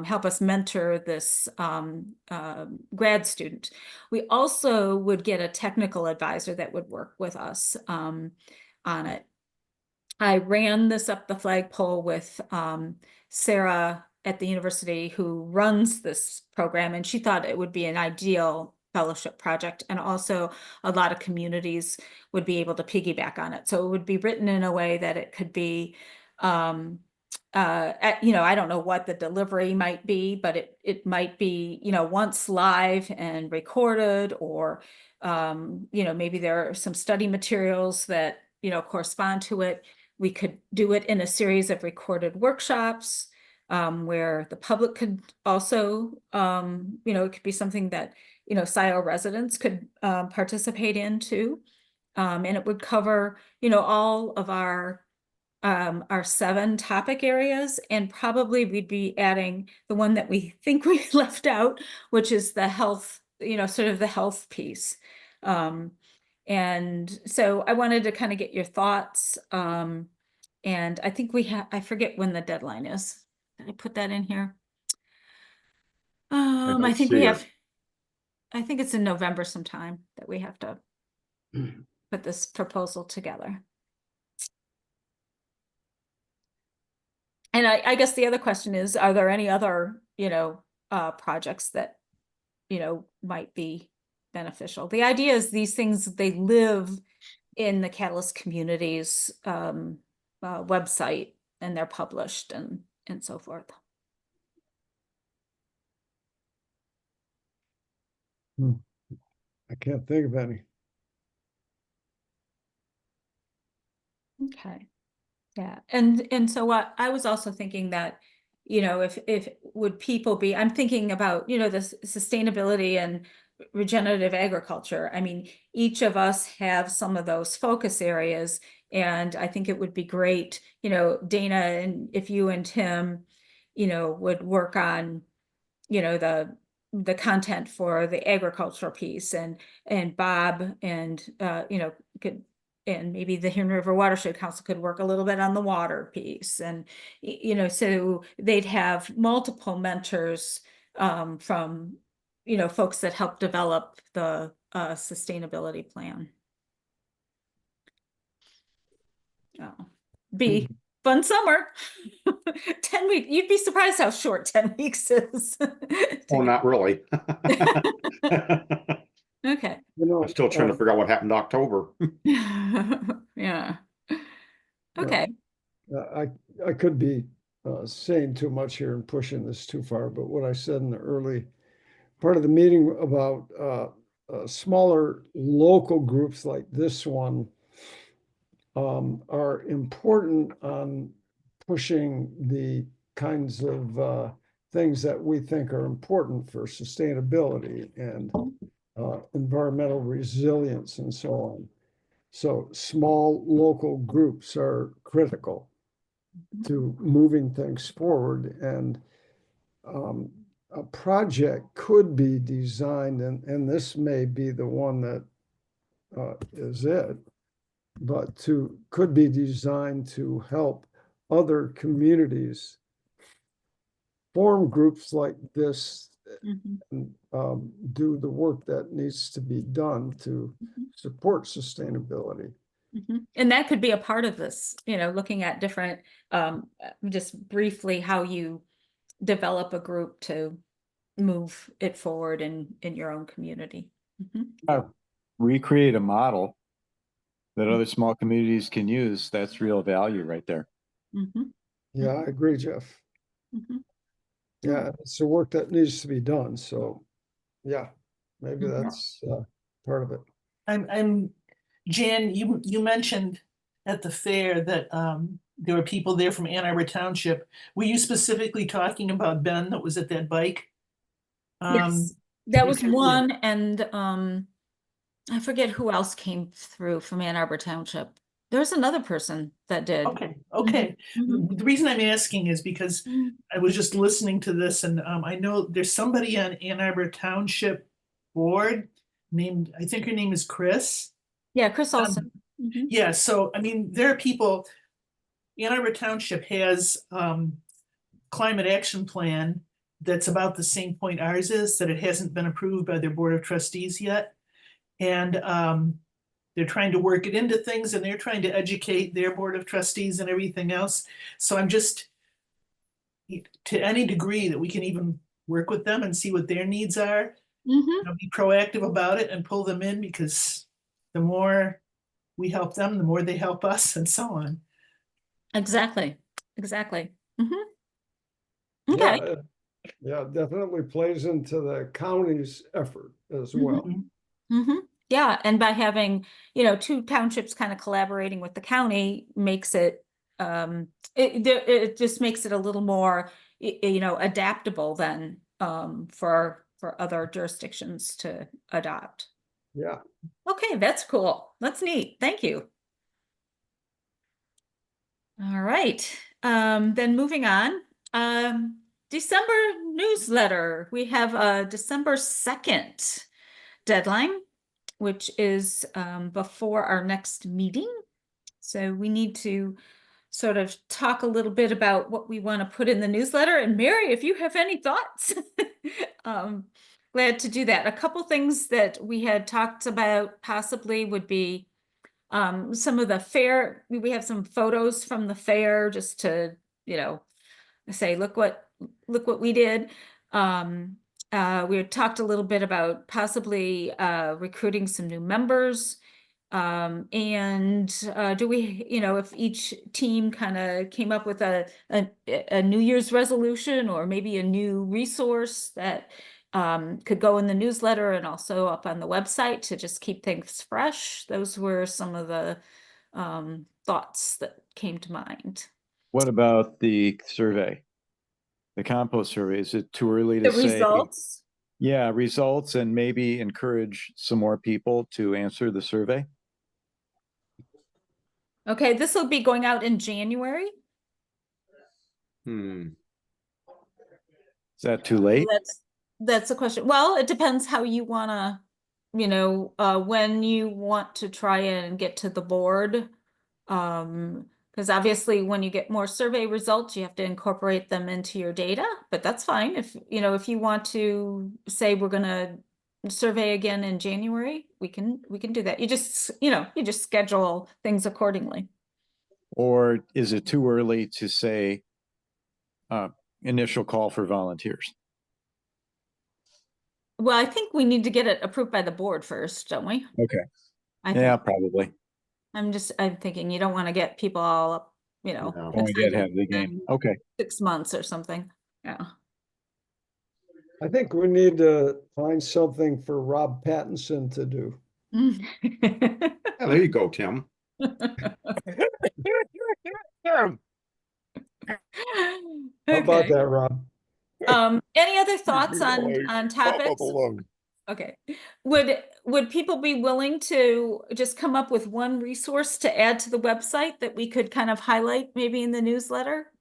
help us mentor this grad student. We also would get a technical advisor that would work with us on it. I ran this up the flagpole with Sarah at the university who runs this program, and she thought it would be an ideal fellowship project, and also a lot of communities would be able to piggyback on it. So it would be written in a way that it could be, you know, I don't know what the delivery might be, but it might be, you know, once live and recorded, or you know, maybe there are some study materials that, you know, correspond to it. We could do it in a series of recorded workshops, where the public could also, you know, it could be something that, you know, Scio residents could participate in too. And it would cover, you know, all of our 7 topic areas, and probably we'd be adding the one that we think we left out, which is the health, you know, sort of the health piece. And so I wanted to kind of get your thoughts. And I think we have, I forget when the deadline is. Did I put that in here? don't I think see we it. have, I think it's in November sometime that we have to put this proposal together. And I guess the other question is, are there any other, you know, projects that, you know, might be beneficial? The idea is these things, they live in the Catalyst Communities website, and they're published and so forth. I can't think of any. Okay. Yeah, and so what I was also thinking that, you know, if would people be, I'm thinking about, you know, the sustainability and regenerative agriculture. I mean, each of us have some of those focus areas, and I think it would be great, you know, Dana, and if you and Tim, you know, would work on, you know, the content for the agricultural piece, and Bob and you know, could, and maybe the Huron River Watershed Council could work a little bit on the water piece, and you know, so they'd have multiple mentors from, you know, folks that help develop the sustainability plan. Oh, be fun summer. 10 weeks. You'd be surprised how short 10 weeks is. Oh, not really. Okay. You know, I'm still trying to figure out what happened in October. Yeah. Okay. I could be saying too much here and pushing this too far, but what I said in the early part of the meeting about smaller local groups like this one are important on pushing the kinds of things that we think are important for sustainability and environmental resilience and so on. So small local groups are critical to moving things forward, and a project could be designed, and this may be the one that is it, but could be designed to help other communities form groups like this and do the work that needs to be done to support sustainability. And that could be a part of this, you know, looking at different, just briefly how you develop a group to move it forward in your own community. Recreate a model that other small communities can use. That's real value right there. Yeah, I agree, Jeff. Yeah, it's the work that needs to be done. So, yeah, maybe that's part of it. I'm Jan, you mentioned at the fair that there were people there from Ann Arbor Township. Were you specifically talking about Ben that was at that bike? Yes, that was because- one, and I forget who else came through from Ann Arbor Township. There's another person that did. Okay. The reason I'm asking is because I was just listening to this, and I know there's somebody on Ann Arbor Township board named, I think her name is Chris. Yeah, Chris Olson. Yeah, so I mean, there are people, Ann Arbor Township has climate action plan that's about the same point ours is, that it hasn't been approved by their board of trustees yet. And they're trying to work it into things, and they're trying to educate their board of trustees and everything else. So I'm just, to any degree that we can even work with them and see what their needs are, Be proactive about it and pull them in, because the more we help them, the more they help us, and so on. Exactly. Exactly. Okay. Yeah, yeah, it definitely plays into the county's effort as well. Yeah, and by having, two townships kind of collaborating with the county makes it, it just makes it a little more, adaptable than, for other jurisdictions to adopt. Yeah. Okay, that's cool. That's neat. Thank you. All right, then moving on, December newsletter. We have a December 2nd deadline, which is before our next meeting. So we need to sort of talk a little bit about what we want to put in the newsletter. And Mary, if you have any thoughts, glad to do that. A couple things that we had talked about possibly would be some of the fair. We have some photos from the fair just to, say, look what we did. We had talked a little bit about possibly recruiting some new members. And do we, if each team kind of came up with a New Year's resolution or maybe a new resource that could go in the newsletter and also up on the website to just keep things fresh. Those were some of the thoughts that came to mind. What about the survey? The compost survey, is it too early to The say? results? Yeah, results, and maybe encourage some more people to answer the survey? Okay, this will be going out in January. Is that too late? That's the question. Well, it depends how you wanna, when you want to try and get to the board. Because obviously when you get more survey results, you have to incorporate them into your data, but that's fine. If you want to say we're gonna survey again in January, we can do that. You just schedule things accordingly. Or is it too early to say initial call for volunteers? Well, I think we need to get it approved by the board first, don't we? Okay. I think. Probably. I'm thinking you don't want to get people all up, Going to get ahead of the game. Okay. 6 months or something. Yeah. I think we need to find something for Rob Pattinson to do. Yeah, there you go, Tim. How about Okay. that, Rob? Any other thoughts on Pop up topics? a lung. Okay. Would people be willing to just come up with one resource to add to the website that we could kind of highlight maybe in the newsletter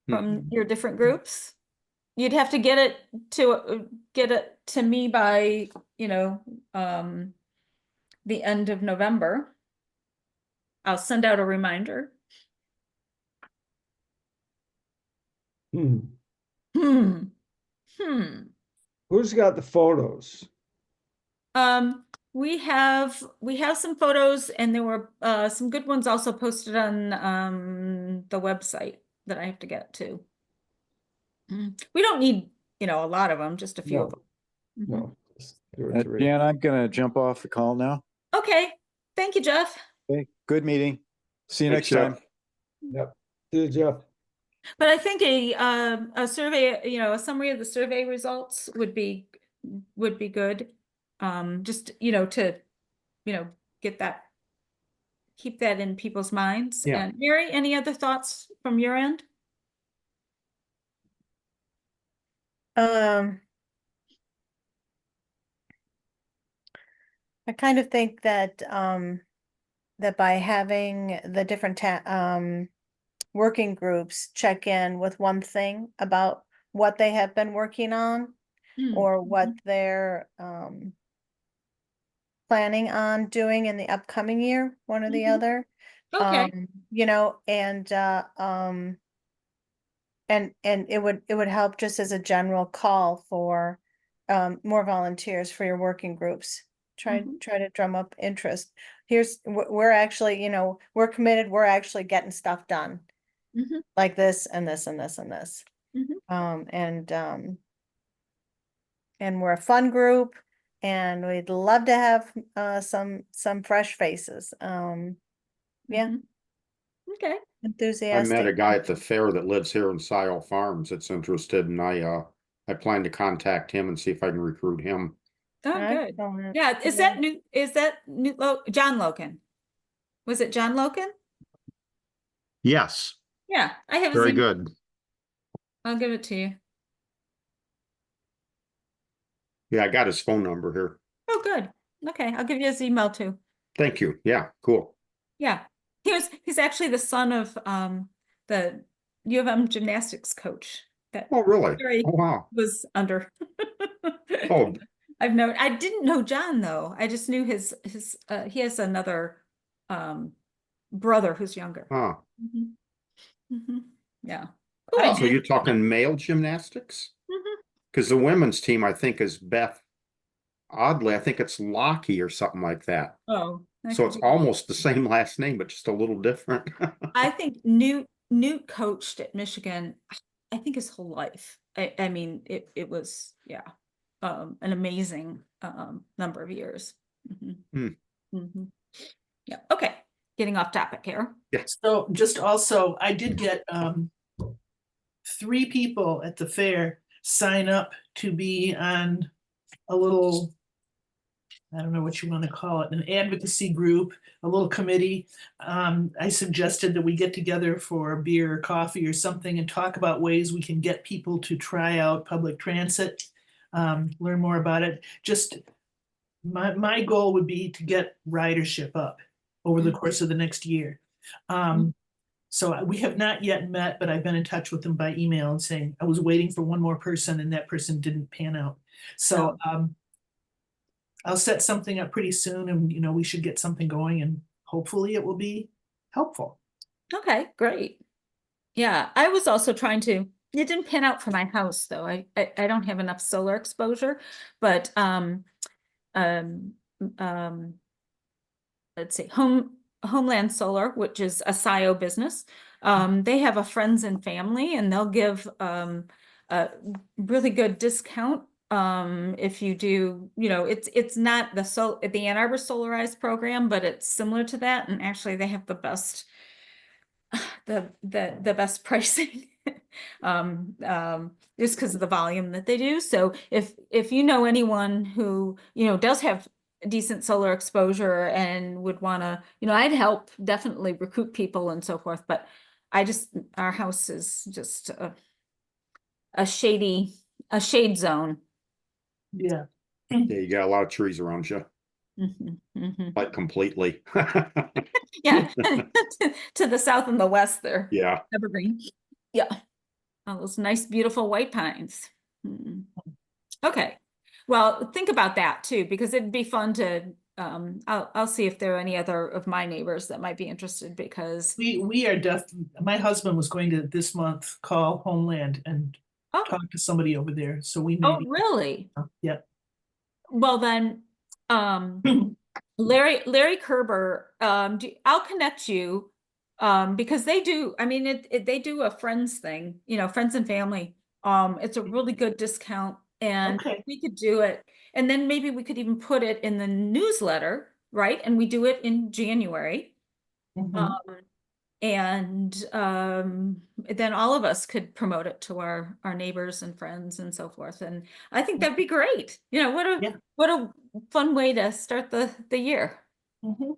from your different groups? You'd have to get it to me by, the end of November. I'll send out a reminder. Hmm. Hmm. Who's got the photos? We have some photos, and there were some good ones also posted on the website that I have to get to. We don't need, a lot of them, just a few of them. No, just 2 or 3. Jan, I'm going to jump off the call now. Okay. Thank you, Jeff. Okay. Good meeting. See you Thanks, next time. Jeff. Yep. See you, Jeff. But I think a survey, a summary of the survey results would be good. Just, to, get that, keep that in people's minds. Yeah. And Mary, any other thoughts from your end? I kind of think that that by having the different working groups check in with one thing about what they have been working on or what they're planning on doing in the upcoming year, one or the other. Okay. And it would help just as a general call for more volunteers for your working groups. Try to drum up interest. We're actually, we're committed, we're actually getting stuff done. Like this and this and this and this. and we're a fun group, and we'd love to have some fresh faces. Yeah, Mhm. Okay. I met enthusiastic. a guy at the fair that lives here in Scio Farms that's interested, and I plan to contact him and see if I can recruit him. Oh, good. Excellent. Yeah, is that John Logan? Was it John Logan? Yes, Yeah, I have his very email. good. I'll give it to you. Yeah, I got his phone number here. Oh, good. Okay, I'll give you his email too. Thank you. Yeah, cool. Yeah. He's actually the son of the U of M gymnastics coach that Oh, really? Jerry Oh, wow. was under. Oh, I didn't know John though. I just knew he has another brother who's younger. huh. Mhm. Mhm. Yeah. I Cool. So you're talking male gymnastics? Mhm. Because the women's team, I think, is Beth. Oddly, I think it's Lockie or something like that. Oh, that So could it's be- almost the same last name, but just a little different. I think Newt coached at Michigan, I think his whole life. I mean, it was, yeah, an amazing number of years. Mhm. Hmm. Mhm. Yeah, okay, getting off topic here. So just also, I did get 3 people at the fair sign up to be on a little, I don't know what you want to call it, an advocacy group, a little committee. I suggested that we get together for a beer or coffee or something and talk about ways we can get people to try out public transit, learn more about it. Just my goal would be to get ridership up over the course of the next year. So we have not yet met, but I've been in touch with them by email and saying I was waiting for one more person and that person didn't pan out. So I'll set something up pretty soon, and we should get something going, and hopefully it will be helpful. Okay, great. Yeah, I was also trying to, it didn't pan out for my house though. I don't have enough solar exposure, but um let's see, Homeland Solar, which is a Scio business. They have a friends and family, and they'll give a really good discount if you do, it's not the Ann Arbor Solarized program, but it's similar to that, and actually they have the best best pricing just because of the volume that they do. So if you know anyone who does have decent solar exposure and would want to, I'd help definitely recruit people and so forth, but our house is just a shade zone. Yeah. Yeah, you got a lot of trees around you, like completely. Yeah, to the south and the west there. Yeah. Evergreen. Yeah. All those nice, beautiful white pines. Okay. Well, think about that too, because it'd be fun to, I'll see if there are any other of my neighbors that might be interested, because We are my husband was going to this month call Homeland and talk to somebody over there. So we may oh, really? Yep. Well, then, Larry Kerber, I'll connect you, because they do, I mean, they do a friends thing, friends and family. It's a really good discount, and Okay. we could do it. And then maybe we could even put it in the newsletter, right? And we do it in January. Mhm. And then all of us could promote it to our neighbors and friends and so forth. And I think that'd be great. Yeah. What a fun way to start the year. Mhm.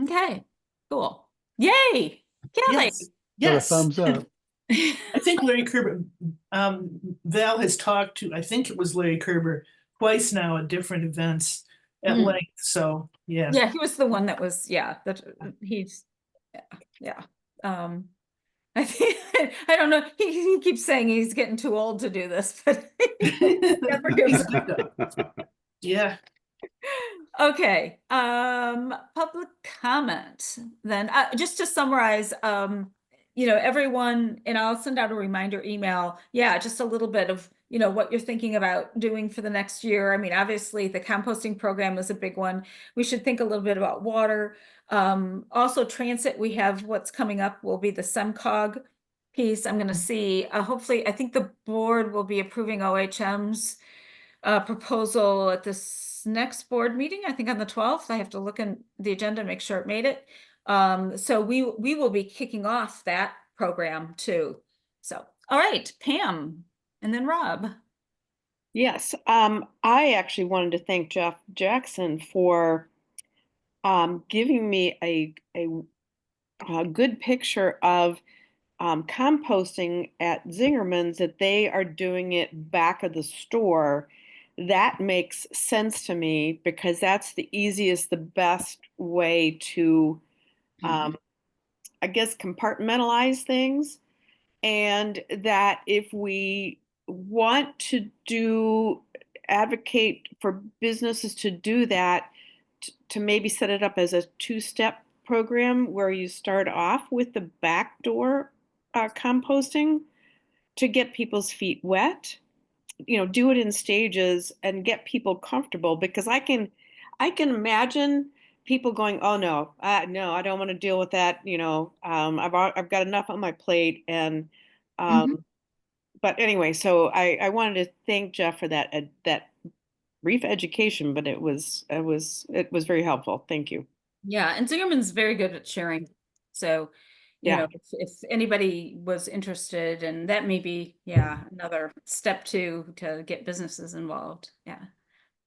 Okay, cool. Yay, Kelly. Yes. Got a Yes. thumbs up. I think Larry Kerber, Val has talked to, I think it was Larry Kerber, twice now at different events at length. So, yeah. Yeah, he was the one that was, that he's, yeah. I think, I don't know, he keeps saying he's getting too old to do this, but he never gives He's up. good though. Yeah. Okay, public comment then, just to summarize, everyone, and I'll send out a reminder email. Yeah, just a little bit of, what you're thinking about doing for the next year. I mean, obviously the composting program is a big one. We should think a little bit about water. Also transit, we have what's coming up will be the SEMCOG piece, I'm gonna see, hopefully, I think the board will be approving OHM's proposal at this next board meeting, I think on the 12th. I have to look in the agenda and make sure it made it. So we will be kicking off that program too. So, all right, Pam, and then Rob. Yes, I actually wanted to thank Jeff Jackson for giving me a good picture of composting at Zingerman's, that they are doing it back of the store. That makes sense to me because that's the easiest, the best way to, I guess, compartmentalize things. And that if we want to advocate for businesses to do that, to maybe set it up as a two-step program where you start off with the backdoor composting to get people's feet wet, do it in stages and get people comfortable, because I can imagine people going, oh no, no, I don't want to deal with that. I've got enough on my plate. And but anyway, so I wanted to thank Jeff for that brief education, but it was very helpful. Thank you. Yeah, and Zingerman's very good at sharing. So, Yeah. if anybody was interested, and that may be, another step two to get businesses involved. Yeah.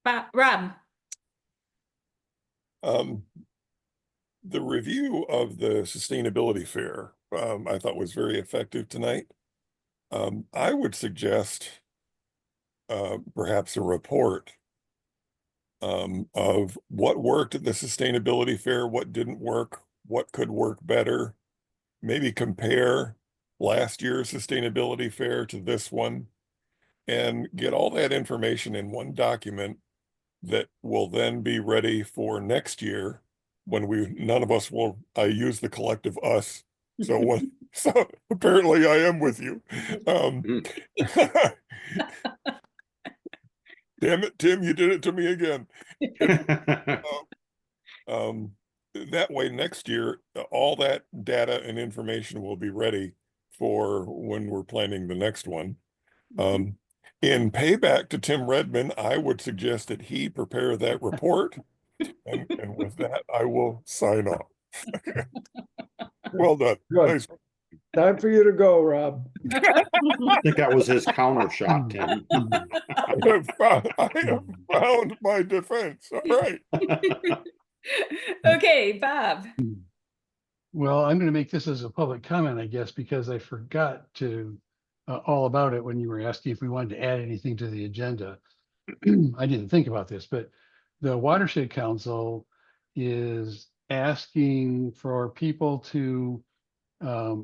But Rob. The review of the sustainability fair, I thought was very effective tonight. I would suggest perhaps a report of what worked at the sustainability fair, what didn't work, what could work better. Maybe compare last year's sustainability fair to this one and get all that information in one document that will then be ready for next year when none of us will, I use the collective us. So apparently I am with you. Damn it, Tim, you did it to me again. That way next year, all that data and information will be ready for when we're planning the next one. In payback to Tim Redmond, I would suggest that he prepare that report. And with that, I will sign off. Well done. Good. Nice. Time for you to go, Rob. I think that was his counter shot, Tim. I have found my defense. All right. Okay, Bob. Well, I'm going to make this as a public comment, I guess, because I forgot to all about it when you were asking if we wanted to add anything to the agenda. I didn't think about this, but the Watershed Council is asking for people to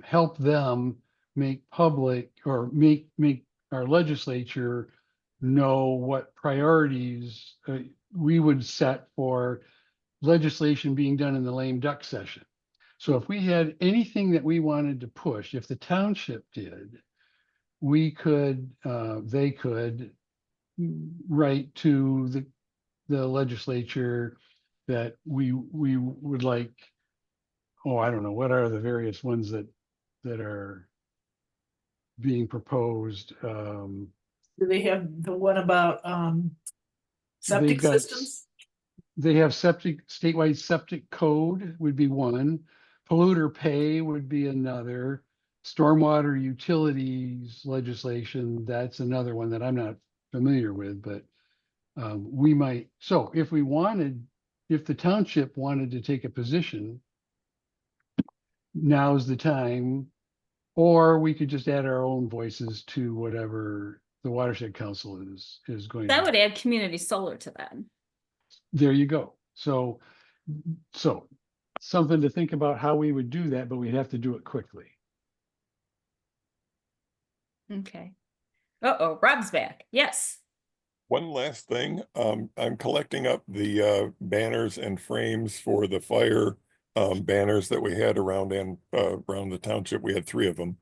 help them make public or make our legislature know what priorities we would set for legislation being done in the lame duck session. So if we had anything that we wanted to push, if the township did, we could, they could write to the legislature that we would like, oh, I don't know, what are the various ones that are being proposed? Do they have the one about septic They've got systems? They have statewide septic code would be one. Polluter pay would be another. Stormwater utilities legislation, that's another one that I'm not familiar with, but we might. So if the township wanted to take a position, now's the time. Or we could just add our own voices to whatever the Watershed Council is going to. That would add community solar to that. There you go. So something to think about how we would do that, but we'd have to do it quickly. Okay. Uh-oh, Rob's back. Yes. One last thing, I'm collecting up the banners and frames for the fire banners that we had around the township. We had 3 of them.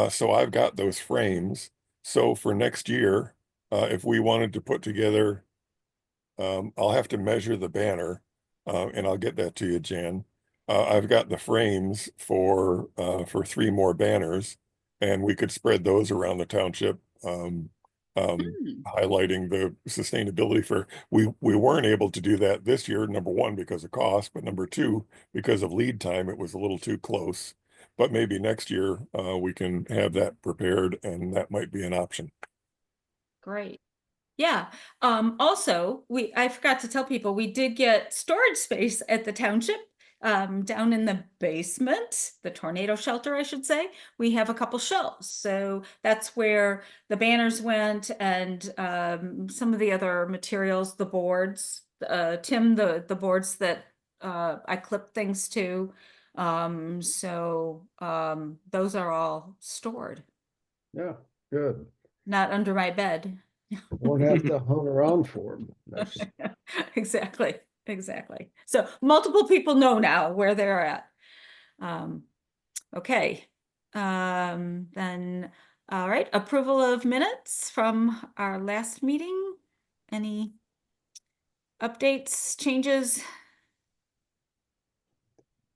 So I've got those frames. So for next year, if we wanted to put together, I'll have to measure the banner, and I'll get that to you, Jan. I've got the frames for 3 more banners. and we could spread those around the township, highlighting the sustainability for, we weren't able to do that this year, number one, because of cost, but number two, because of lead time, it was a little too close. But maybe next year, we can have that prepared, and that might be an option. Great. Yeah. Also, I forgot to tell people, we did get storage space at the township, down in the basement, the tornado shelter, I should say. We have a couple shelves. So that's where the banners went, and some of the other materials, the boards, Tim, the boards that I clipped things to. Those are all stored, Yeah, good. not under my bed. Won't have to hunt around for them. Exactly, exactly. So multiple people know now where they're at. Okay. Then, all right, approval of minutes from our last meeting. Any updates, changes?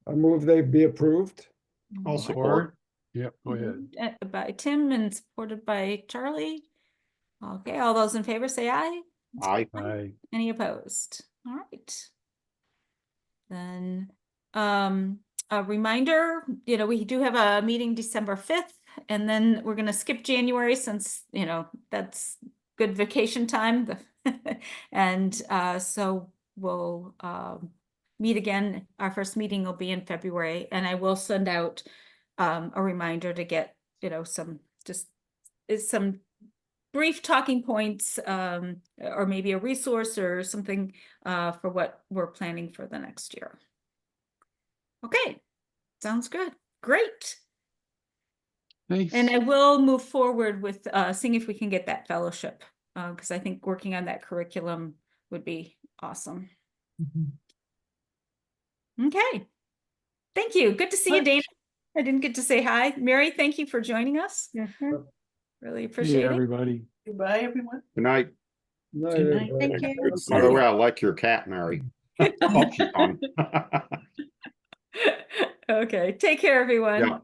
I move they be approved. I'll All right. support. Yep, go ahead. Moved by Tim and supported by Charlie. Okay, all those in favor say aye. Aye. Any opposed? All right. Then, a reminder, we do have a meeting December 5th, and then we're gonna skip January since, that's good vacation time. And so we'll meet again. Our first meeting will be in February, and I will send out a reminder to get, some brief talking points, or maybe a resource or something for what we're planning for the next year. Okay, sounds good. Great. Thanks. And I will move forward with seeing if we can get that fellowship, because I think working on that curriculum would be awesome. Okay. Thank you. Good to see you, Dana. I didn't get to say hi. Mary, thank you for joining us. Really Hey, appreciate it. everybody. Goodbye, everyone. Good night. Night, Good night. everybody. Thank you. Good By the seeing way, you. I like your cat, Mary. Oh, she's gone. Okay, take care, everyone. Yeah.